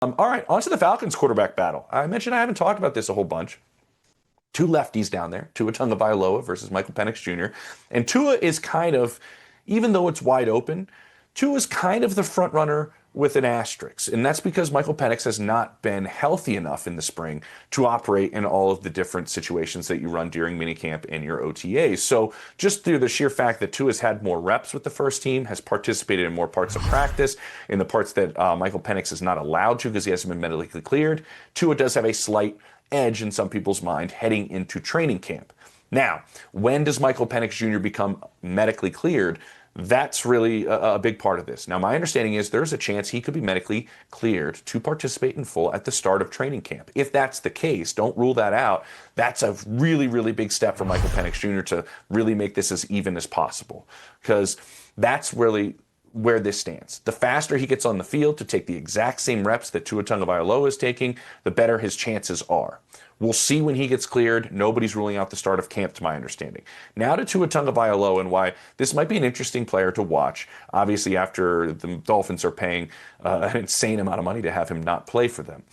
All right, on to the Falcons quarterback battle. I mentioned I haven't talked about this a whole bunch. Two lefties down there, Tua Tagovailoa versus Michael Penix Jr. And Tua is kind of, even though it's wide open, Tua is kind of the front runner with an asterisk. And that's because Michael Penix has not been healthy enough in the spring to operate in all of the different situations that you run during minicamp and your OTAs. So just through the sheer fact that Tua has had more reps with the first team, has participated in more parts of practice, in the parts that Michael Penix is not allowed to because he hasn't been medically cleared, Tua does have a slight edge in some people's mind heading into training camp. Now, when does Michael Penix Jr. become medically cleared? That's really a big part of this. Now, my understanding is there's a chance he could be medically cleared to participate in full at the start of training camp. If that's the case, don't rule that out. That's a really, really big step for Michael Penix Jr. to really make this as even as possible, because that's really where this stands. The faster he gets on the field to take the exact same reps that Tua Tagovailoa is taking, the better his chances are. We'll see when he gets cleared. Nobody's ruling out the start of camp, to my understanding. Now to Tua Tagovailoa and why this might be an interesting player to watch. Obviously, after the Dolphins are paying an insane amount of money to have him not play for them.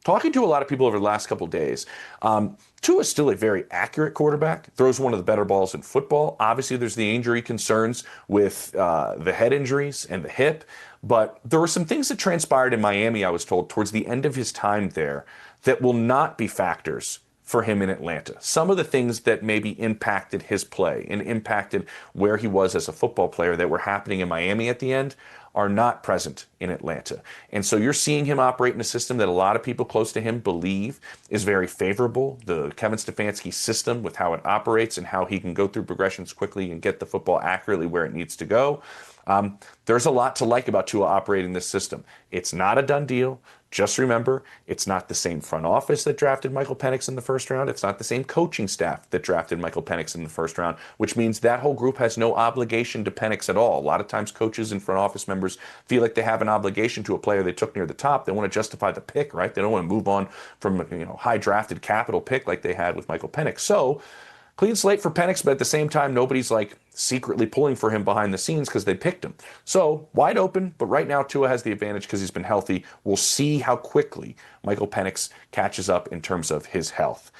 Talking to a lot of people over the last couple of days, Tua is still a very accurate quarterback, throws one of the better balls in football. Obviously, there's the injury concerns with the head injuries and the hip, but there were some things that transpired in Miami, I was told, towards the end of his time there that will not be factors for him in Atlanta. Some of the things that maybe impacted his play and impacted where he was as a football player that were happening in Miami at the end are not present in Atlanta. And so you're seeing him operate in a system that a lot of people close to him believe is very favorable. The Kevin Stefanski system with how it operates and how he can go through progressions quickly and get the football accurately where it needs to go. There's a lot to like about Tua operating this system. It's not a done deal. Just remember, it's not the same front office that drafted Michael Penix in the first round. It's not the same coaching staff that drafted Michael Penix in the first round, which means that whole group has no obligation to Penix at all. A lot of times coaches and front office members feel like they have an obligation to a player they took near the top. They want to justify the pick, right? They don't want to move on from high drafted capital pick like they had with Michael Penix. So clean slate for Penix, but at the same time, nobody's like secretly pulling for him behind the scenes because they picked him. So wide open, but right now Tua has the advantage because he's been healthy. We'll see how quickly Michael Penix catches up in terms of his health.